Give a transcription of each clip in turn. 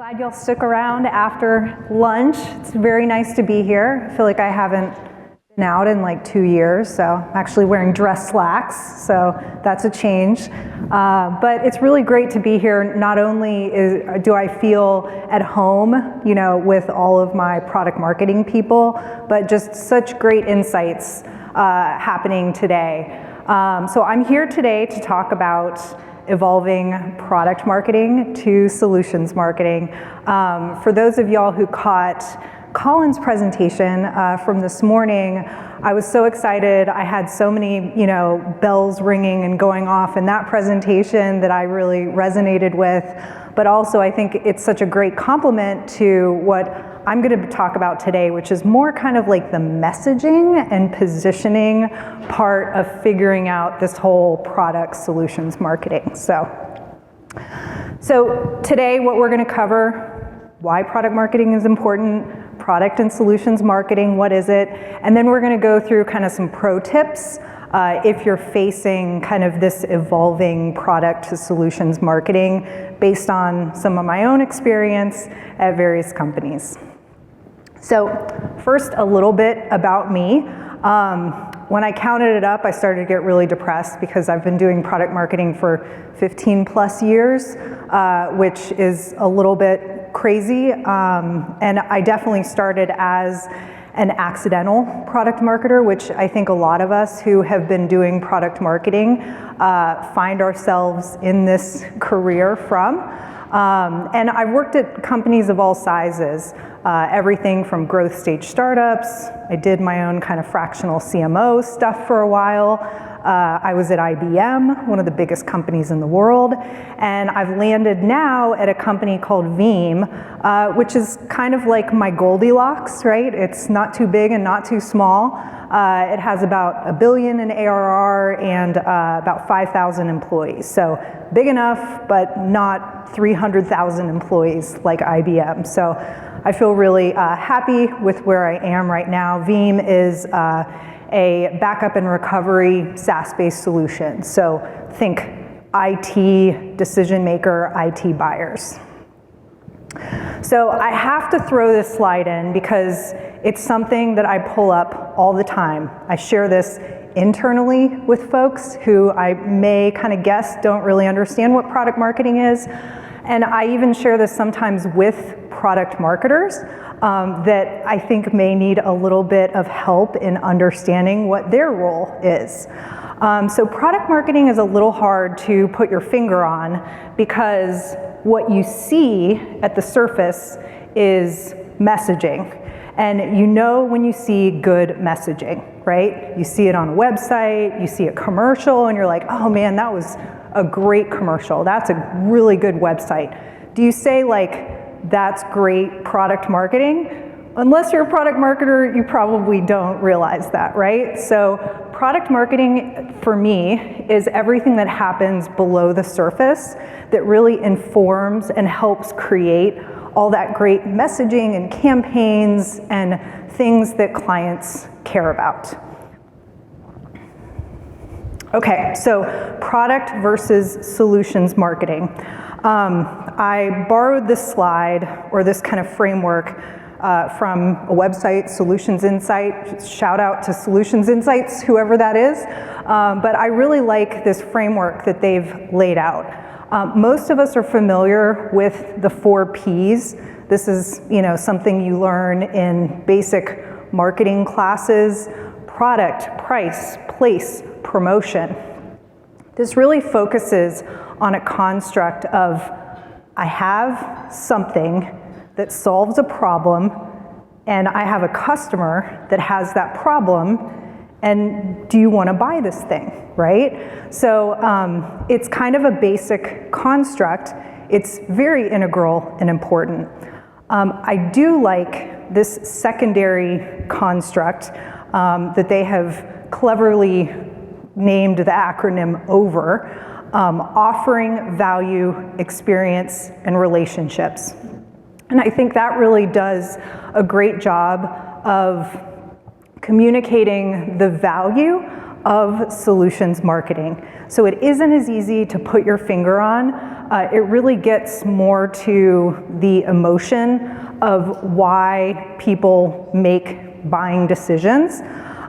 Glad you'll stick around after lunch. It's very nice to be here. I feel like I haven't been out in like 2 years, so I'm actually wearing dress slacks, so that's a change. But it's really great to be here. Not only do I feel at home, with all of my product marketing people, but just such great insights happening today. So I'm here today to talk about evolving product marketing to solutions marketing. For those of y'all who caught Colin's presentation from this morning, I was so excited. I had so many, bells ringing and going off in that presentation that I really resonated with. But also I think it's such a great complement to what I'm going to talk about today, which is more kind of like the messaging and positioning part of figuring out this whole product solutions marketing. So today what we're going to cover, why product marketing is important, product and solutions marketing, what is it? And then we're going to go through kind of some pro tips if you're facing kind of this evolving product to solutions marketing based on some of my own experience at various companies. So first, a little bit about me. When I counted it up, I started to get really depressed because I've been doing product marketing for 15 plus years, which is a little bit crazy. And I definitely started as an accidental product marketer, which I think a lot of us who have been doing product marketing find ourselves in this career from. And I've worked at companies of all sizes, everything from growth stage startups. I did my own kind of fractional CMO stuff for a while. I was at IBM, one of the biggest companies in the world, and I've landed now at a company called Veeam, which is kind of like my Goldilocks, right? It's not too big and not too small. It has about $1 billion in ARR and about 5,000 employees. So big enough, but not 300,000 employees like IBM. So I feel really happy with where I am right now. Veeam is a backup and recovery SaaS-based solution. So think IT decision maker, IT buyers. So I have to throw this slide in because it's something that I pull up all the time. I share this internally with folks who I may kind of guess don't really understand what product marketing is. And I even share this sometimes with product marketers that I think may need a little bit of help in understanding what their role is. So product marketing is a little hard to put your finger on because what you see at the surface is messaging. And when you see good messaging, right? You see it on a website, you see a commercial, and you're like, oh man, that was a great commercial. That's a really good website. Do you say like, that's great product marketing? Unless you're a product marketer, you probably don't realize that, right? So product marketing for me is everything that happens below the surface that really informs and helps create all that great messaging and campaigns and things that clients care about. Okay, so product versus solutions marketing. I borrowed this slide or this kind of framework from a website, Solutions Insight. Shout out to Solutions Insights, whoever that is. But I really like this framework that they've laid out. Most of us are familiar with the 4 Ps. This is, something you learn in basic marketing classes: product, price, place, promotion. This really focuses on a construct of, I have something that solves a problem, and I have a customer that has that problem, and do you want to buy this thing, right? So it's kind of a basic construct. It's very integral and important. I do like this secondary construct that they have cleverly named the acronym OVER, offering value, experience, and relationships. And I think that really does a great job of communicating the value of solutions marketing. So it isn't as easy to put your finger on. It really gets more to the emotion of why people make buying decisions.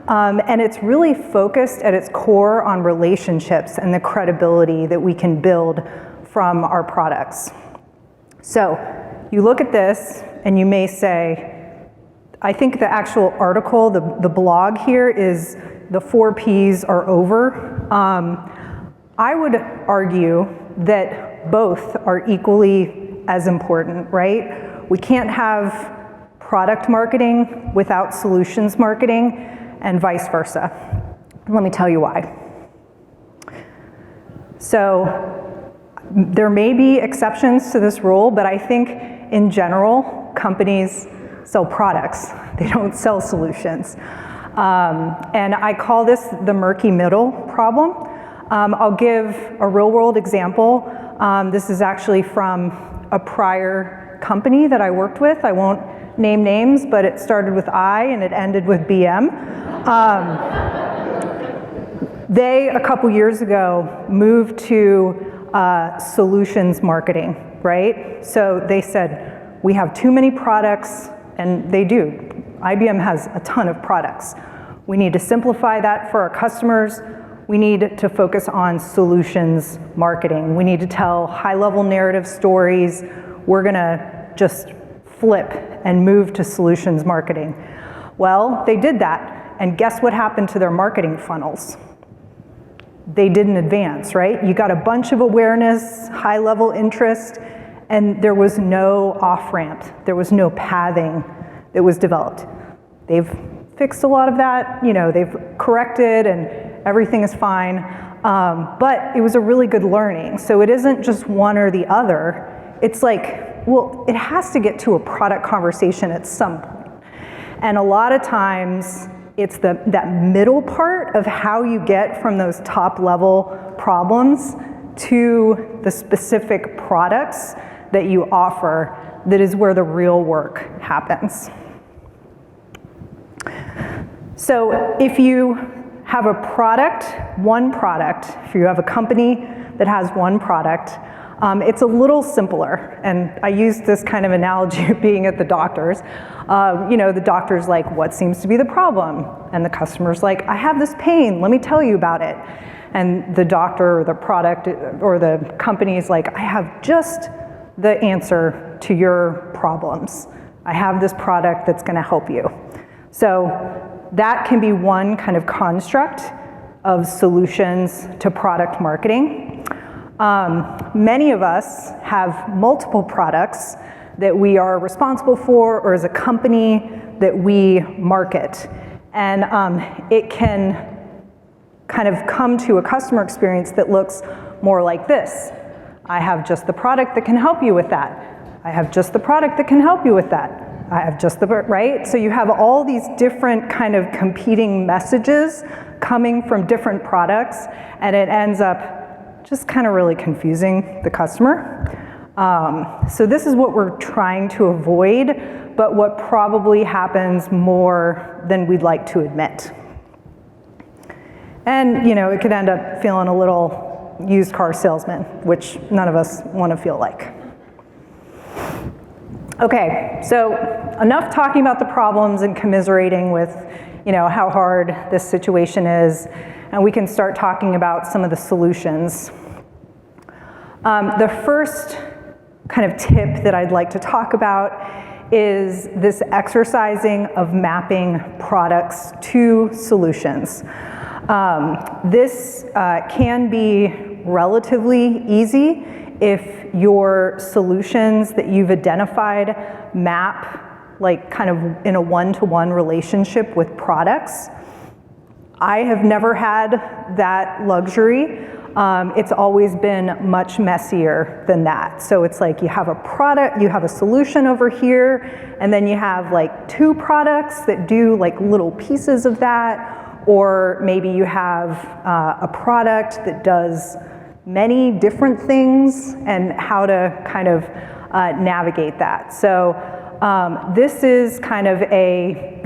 And it's really focused at its core on relationships and the credibility that we can build from our products. So you look at this and you may say, I think the actual article, the blog here is the 4 Ps are over. I would argue that both are equally as important, right? We can't have product marketing without solutions marketing, and vice versa. Let me tell you why. So there may be exceptions to this rule, but I think in general, companies sell products. They don't sell solutions. And I call this the murky middle problem. I'll give a real world example. This is actually from a prior company that I worked with. I won't name names, but it started with I and it ended with BM. They, a couple years ago, moved to solutions marketing, right? So they said, we have too many products, and they do. IBM has a ton of products. We need to simplify that for our customers. We need to focus on solutions marketing. We need to tell high-level narrative stories. We're gonna just flip and move to solutions marketing. Well, they did that, and guess what happened to their marketing funnels? They didn't advance, right? You got a bunch of awareness, high-level interest, and there was no off-ramp. There was no pathing that was developed. They've fixed a lot of that, they've corrected and everything is fine, but it was a really good learning. So it isn't just one or the other. It's like, well, it has to get to a product conversation at some point. And a lot of times, it's that middle part of how you get from those top level problems to the specific products that you offer that is where the real work happens. So if you have a product, one product, if you have a company that has one product, it's a little simpler. And I use this kind of analogy of being at the doctor's. The doctor's like, what seems to be the problem? And the customer's like, I have this pain, let me tell you about it. And the doctor or the product or the company is like, I have just the answer to your problems. I have this product that's gonna help you. So that can be one kind of construct of solutions to product marketing. Many of us have multiple products that we are responsible for, or as a company that we market. And it can kind of come to a customer experience that looks more like this. I have just the product that can help you with that. I have just the product that can help you with that. I have just the, right? So you have all these different kind of competing messages coming from different products, and it ends up just kind of really confusing the customer. So this is what we're trying to avoid, but what probably happens more than we'd like to admit. And it could end up feeling a little used car salesman, which none of us want to feel like. Okay, so enough talking about the problems and commiserating with, how hard this situation is, and we can start talking about some of the solutions. The first kind of tip that I'd like to talk about is this exercising of mapping products to solutions. This can be relatively easy if your solutions that you've identified map like kind of in a one-to-one relationship with products. I have never had that luxury. It's always been much messier than that. So it's like you have a product, you have a solution over here, and then you have like 2 products that do like little pieces of that, or maybe you have a product that does many different things and how to kind of navigate that. So This is kind of a,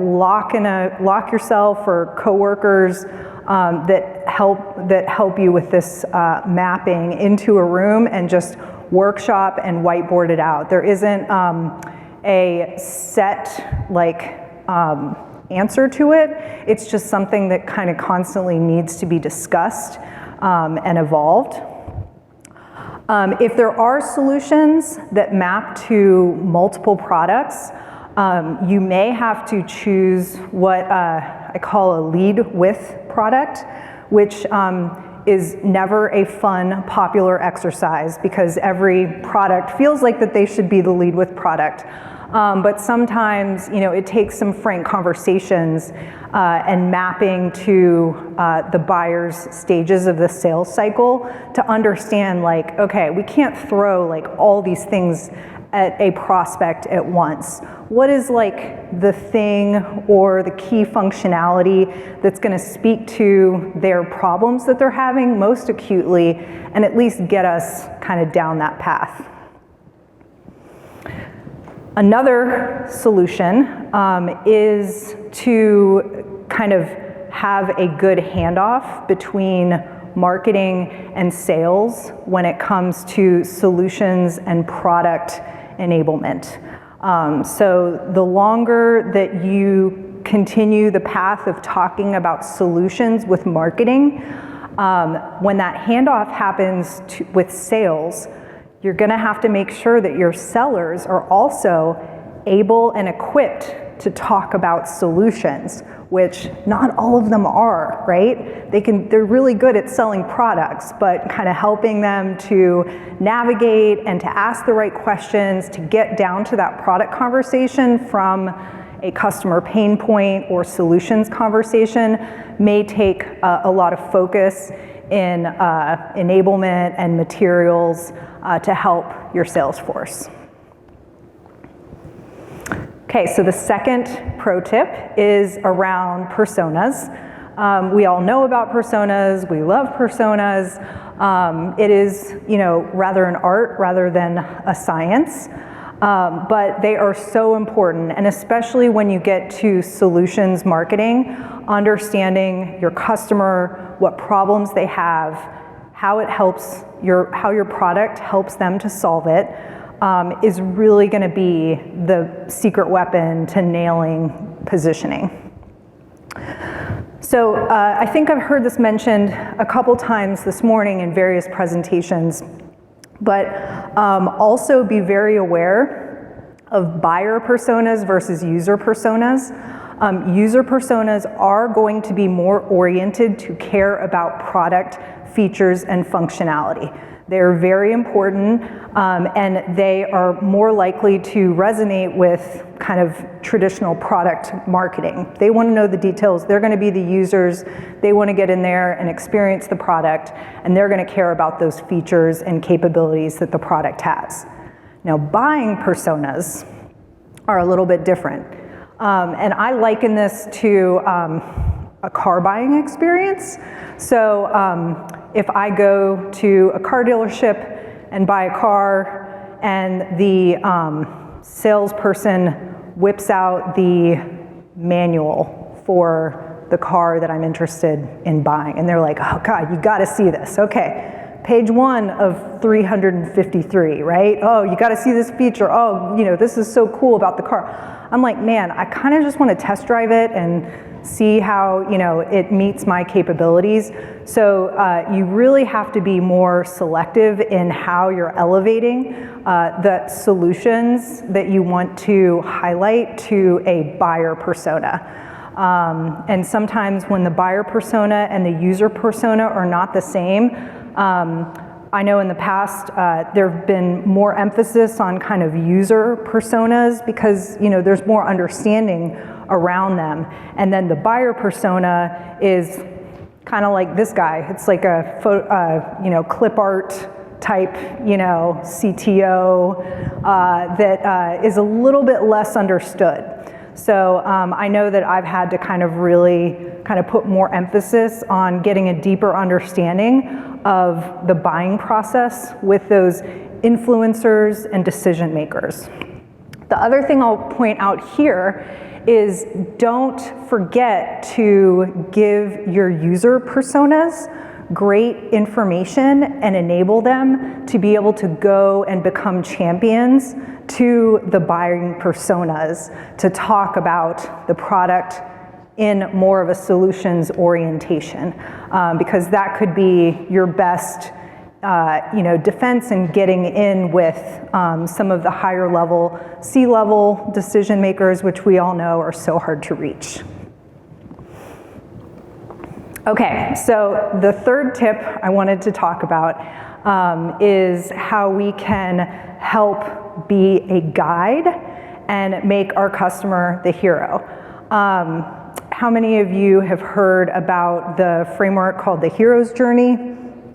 lock yourself or coworkers that help you with this mapping into a room and just workshop and whiteboard it out. There isn't a set answer to it. It's just something that kind of constantly needs to be discussed and evolved. If there are solutions that map to multiple products, you may have to choose what I call a lead with product, which is never a fun, popular exercise because every product feels like that they should be the lead with product. But sometimes, it takes some frank conversations and mapping to the buyer's stages of the sales cycle to understand okay, we can't throw all these things at a prospect at once. What is the thing or the key functionality that's going to speak to their problems that they're having most acutely and at least get us kind of down that path? Another solution is to kind of have a good handoff between marketing and sales when it comes to solutions and product enablement. So the longer that you continue the path of talking about solutions with marketing, when that handoff happens with sales, you're gonna have to make sure that your sellers are also able and equipped to talk about solutions, which not all of them are, right? They're really good at selling products, but kind of helping them to navigate and to ask the right questions to get down to that product conversation from a customer pain point or solutions conversation may take a lot of focus in enablement and materials to help your sales force. Okay, so the second pro tip is around personas. We all know about personas, we love personas. It is, rather an art rather than a science, but they are so important, and especially when you get to solutions marketing, understanding your customer, what problems they have, how your product helps them to solve it, is really going to be the secret weapon to nailing positioning. So I think I've heard this mentioned a couple times this morning in various presentations, but also be very aware of buyer personas versus user personas. User personas are going to be more oriented to care about product features and functionality. They're very important, and they are more likely to resonate with kind of traditional product marketing. They want to know the details. They're going to be the users. They want to get in there and experience the product, and they're going to care about those features and capabilities that the product has. Now, buying personas are a little bit different, and I liken this to a car buying experience. So if I go to a car dealership and buy a car and the salesperson whips out the manual for the car that I'm interested in buying, and they're like, oh God, you gotta see this. Okay, page 1 of 353, right? Oh, you gotta see this feature. Oh, this is so cool about the car. I'm like, man, I kind of just want to test drive it and see how it meets my capabilities. So you really have to be more selective in how you're elevating the solutions that you want to highlight to a buyer persona. And sometimes when the buyer persona and the user persona are not the same, I know in the past there have been more emphasis on kind of user personas because there's more understanding around them, and then the buyer persona is kind of like this guy. It's like a clip art type CTO that is a little bit less understood. So I know that I've had to kind of put more emphasis on getting a deeper understanding of the buying process with those influencers and decision makers. The other thing I'll point out here is don't forget to give your user personas great information and enable them to be able to go and become champions to the buying personas to talk about the product in more of a solutions orientation, because that could be your best defense in getting in with some of the higher level, C-level decision makers, which we all know are so hard to reach. Okay, so the third tip I wanted to talk about is how we can help be a guide and make our customer the hero. How many of you have heard about the framework called the Hero's Journey?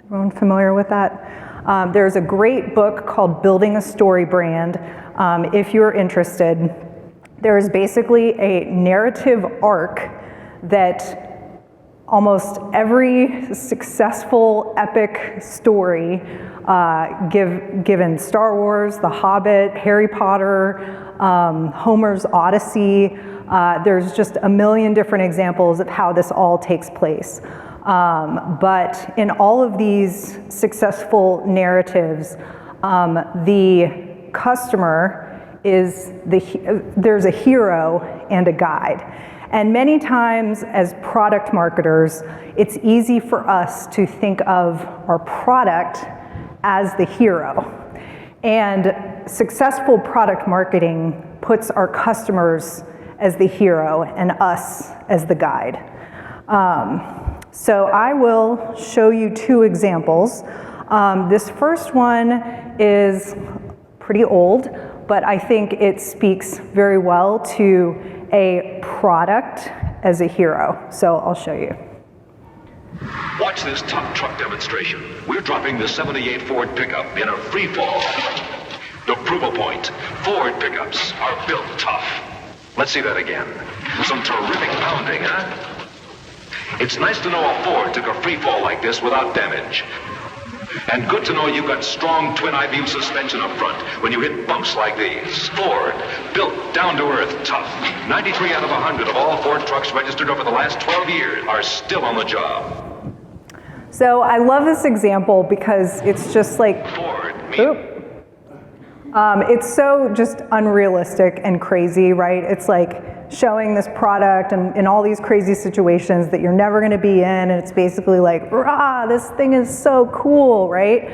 Everyone familiar with that? There's a great book called Building a Story Brand. If you're interested, there is basically a narrative arc that almost every successful epic story given Star Wars, The Hobbit, Harry Potter, Homer's Odyssey, there's just a million different examples of how this all takes place. But in all of these successful narratives, the customer is there's a hero and a guide. And many times as product marketers, it's easy for us to think of our product as the hero. And successful product marketing puts our customers as the hero and us as the guide. So I will show you two examples. This first one is pretty old, but I think it speaks very well to a product as a hero. So I'll show you. Watch this top truck demonstration. We're dropping the 78 Ford pickup in a free fall. The Provo Point. Ford pickups are built tough. Let's see that again. Some terrific pounding, huh? It's nice to know a Ford took a free fall like this without damage. And good to know you've got strong twin I-beam suspension up front when you hit bumps like these. Ford, built down to earth, tough. 93 out of 100 of all Ford trucks registered over the last 12 years are still on the job. So I love this example because it's just like, Ford, it's so just unrealistic and crazy, right? It's like showing this product and in all these crazy situations that you're never gonna be in, and it's basically like, rah, this thing is so cool, right?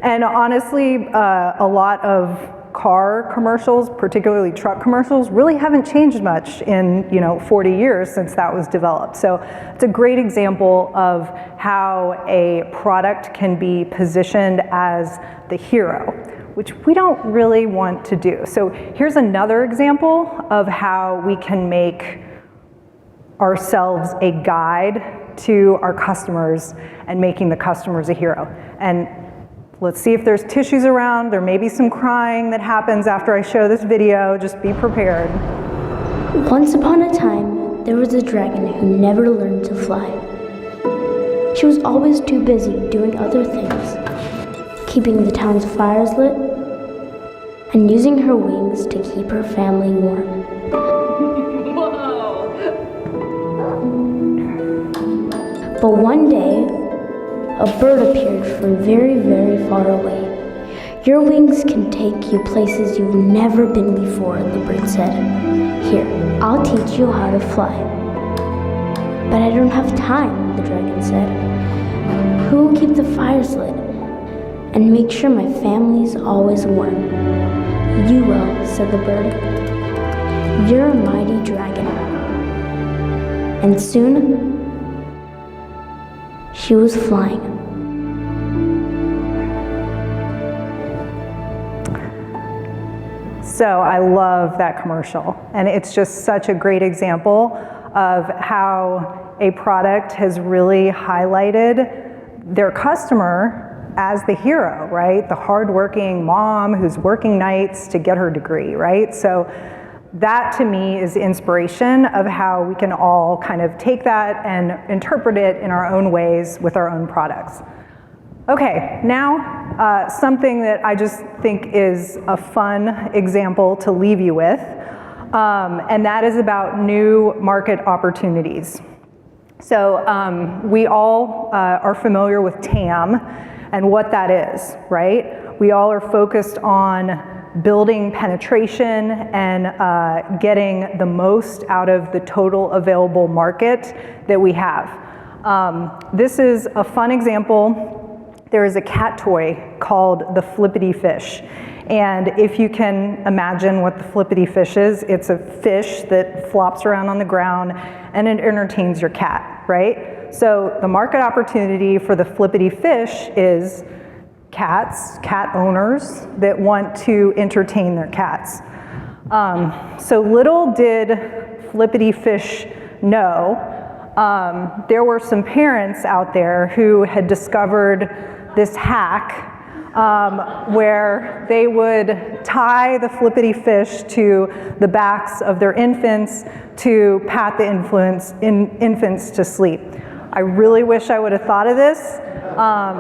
And honestly, a lot of car commercials, particularly truck commercials, really haven't changed much in 40 years since that was developed. So it's a great example of how a product can be positioned as the hero, which we don't really want to do. So here's another example of how we can make ourselves a guide to our customers and making the customers a hero. And let's see if there's tissues around. There may be some crying that happens after I show this video. Just be prepared. Once upon a time, there was a dragon who never learned to fly. She was always too busy doing other things, keeping the town's fires lit, and using her wings to keep her family warm. But one day, a bird appeared from very, very far away. Your wings can take you places you've never been before, the bird said. Here, I'll teach you how to fly. But I don't have time, the dragon said. Who will keep the fires lit and make sure my family's always warm? You will, said the bird. You're a mighty dragon. And soon, she was flying. So I love that commercial. And it's just such a great example of how a product has really highlighted their customer as the hero, right? The hardworking mom who's working nights to get her degree, right? So that to me is inspiration of how we can all kind of take that and interpret it in our own ways with our own products. Okay, now something that I just think is a fun example to leave you with, and that is about new market opportunities. So we all are familiar with TAM and what that is, right? We all are focused on building penetration and getting the most out of the total available market that we have. This is a fun example. There is a cat toy called the Flippity Fish. And if you can imagine what the Flippity Fish is, it's a fish that flops around on the ground and it entertains your cat, right? So the market opportunity for the Flippity Fish is cats, cat owners that want to entertain their cats. So little did Flippity Fish know, there were some parents out there who had discovered this hack where they would tie the Flippity Fish to the backs of their infants to pat the infants to sleep. I really wish I would have thought of this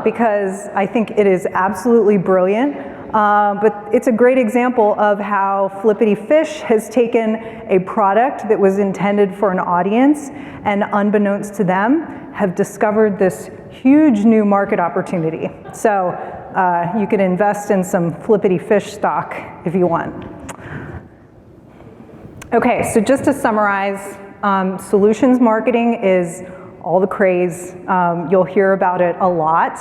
because I think it is absolutely brilliant. But it's a great example of how Flippity Fish has taken a product that was intended for an audience and unbeknownst to them have discovered this huge new market opportunity. So you can invest in some Flippity Fish stock if you want. Okay, so just to summarize, solutions marketing is all the craze. You'll hear about it a lot.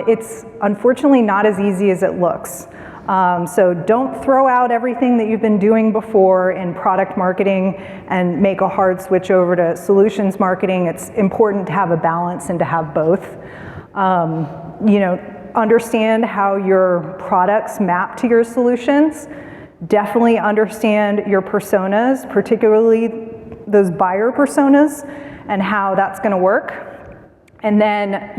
It's unfortunately not as easy as it looks. So don't throw out everything that you've been doing before in product marketing and make a hard switch over to solutions marketing. It's important to have a balance and to have both. Understand how your products map to your solutions. Definitely understand your personas, particularly those buyer personas, and how that's going to work. And then,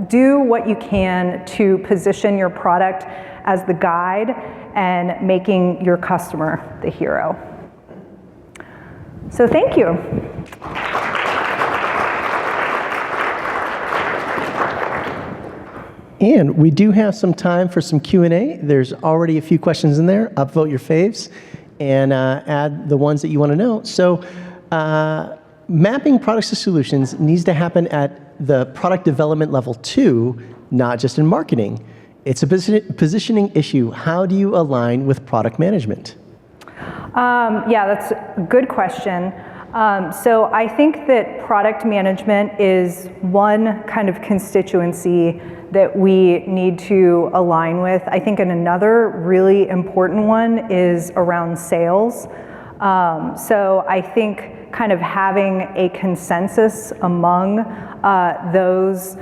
do what you can to position your product as the guide and making your customer the hero. So thank you. And we do have some time for some Q&A. There's already a few questions in there. Upvote your faves and add the ones that you want to know. So mapping products to solutions needs to happen at the product development level too, not just in marketing. It's a positioning issue. How do you align with product management? Yeah, that's a good question. So I think that product management is one kind of constituency that we need to align with. I think another really important one is around sales. So I think kind of having a consensus among those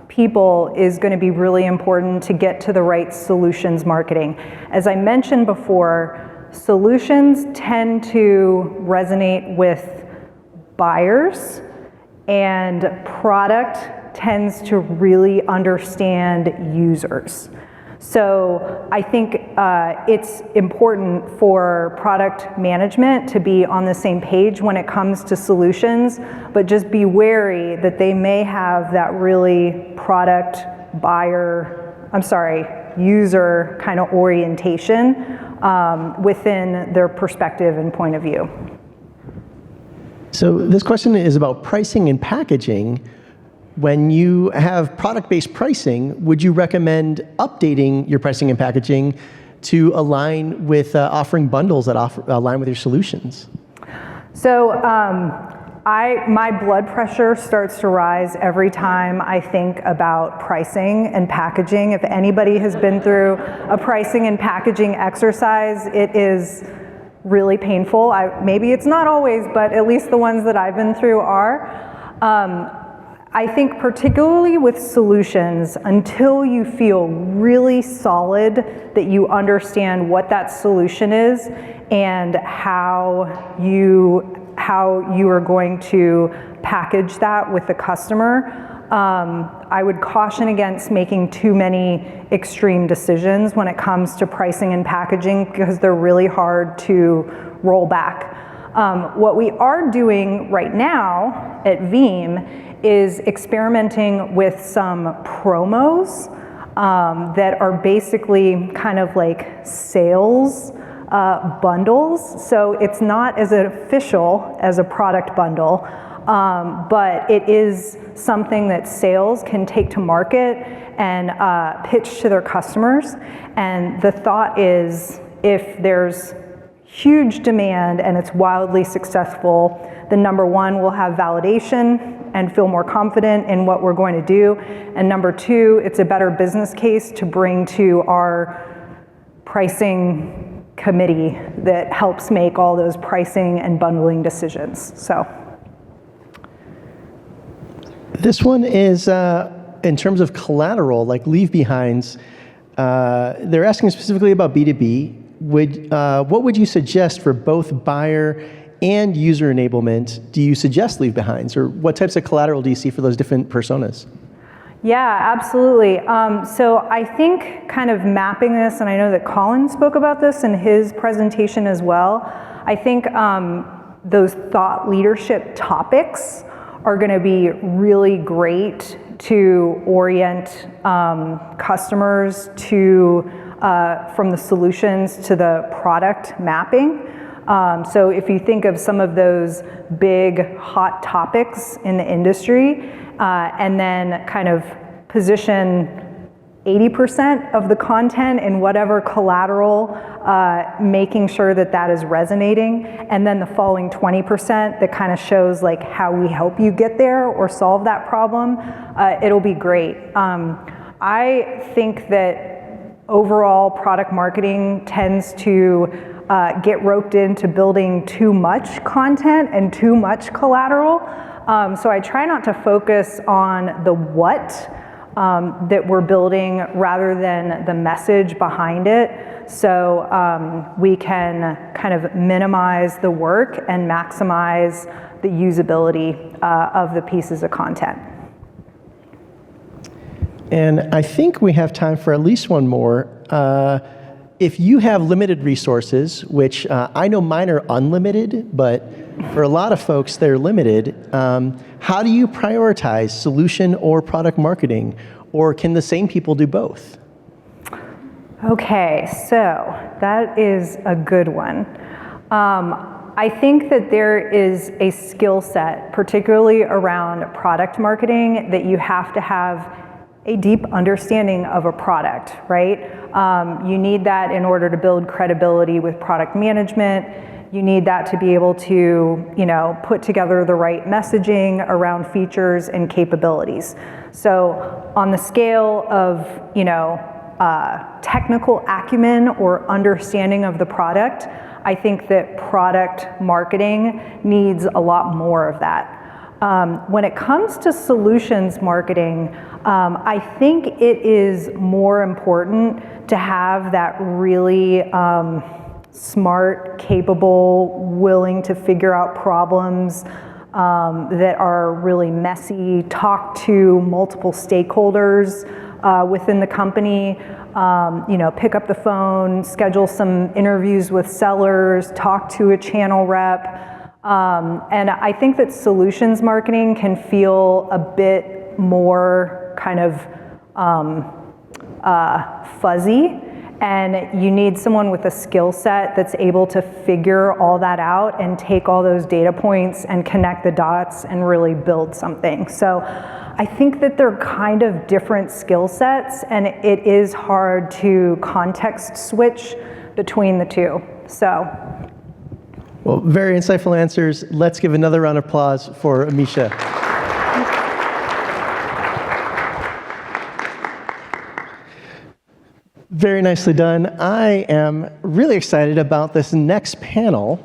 people is going to be really important to get to the right solutions marketing. As I mentioned before, solutions tend to resonate with buyers, and product tends to really understand users. So I think it's important for product management to be on the same page when it comes to solutions, but just be wary that they may have that really user kind of orientation within their perspective and point of view. So this question is about pricing and packaging. When you have product-based pricing, would you recommend updating your pricing and packaging to align with offering bundles that align with your solutions? So my blood pressure starts to rise every time I think about pricing and packaging. If anybody has been through a pricing and packaging exercise, it is really painful. Maybe it's not always, but at least the ones that I've been through are. I think particularly with solutions, until you feel really solid that you understand what that solution is and how you are going to package that with the customer, I would caution against making too many extreme decisions when it comes to pricing and packaging because they're really hard to roll back. What we are doing right now at Veeam is experimenting with some promos that are basically kind of like sales bundles. So it's not as official as a product bundle, but it is something that sales can take to market and pitch to their customers. And the thought is, if there's huge demand and it's wildly successful, then number one, we'll have validation and feel more confident in what we're going to do. And number two, it's a better business case to bring to our pricing committee that helps make all those pricing and bundling decisions. So this one is in terms of collateral, like leave behinds. They're asking specifically about B2B. What would you suggest for both buyer and user enablement? Do you suggest leave behinds, or what types of collateral do you see for those different personas? Yeah, absolutely. So I think kind of mapping this, and I know that Colin spoke about this in his presentation as well, I think those thought leadership topics are going to be really great to orient customers to from the solutions to the product mapping. So if you think of some of those big hot topics in the industry, and then kind of position 80% of the content in whatever collateral, making sure that that is resonating, and then the following 20% that kind of shows like how we help you get there or solve that problem, it'll be great. I think that overall product marketing tends to get roped into building too much content and too much collateral. So I try not to focus on the what that we're building rather than the message behind it. So we can kind of minimize the work and maximize the usability of the pieces of content. And I think we have time for at least one more. If you have limited resources, which I know mine are unlimited, but for a lot of folks they're limited, how do you prioritize solution or product marketing? Or can the same people do both? Okay, so that is a good one. I think that there is a skill set, particularly around product marketing, that you have to have a deep understanding of a product, right? You need that in order to build credibility with product management. You need that to be able to, put together the right messaging around features and capabilities. So on the scale of, technical acumen or understanding of the product, I think that product marketing needs a lot more of that. When it comes to solutions marketing, I think it is more important to have that really smart, capable, willing to figure out problems that are really messy, talk to multiple stakeholders within the company, pick up the phone, schedule some interviews with sellers, talk to a channel rep. And I think that solutions marketing can feel a bit more kind of fuzzy, and you need someone with a skill set that's able to figure all that out and take all those data points and connect the dots and really build something. So I think that they're kind of different skill sets, and it is hard to context switch between the two. So. Well, very insightful answers. Let's give another round of applause for Amisha. Very nicely done. I am really excited about this next panel.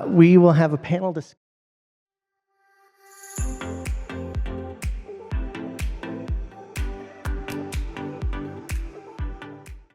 We will have a panel discussion.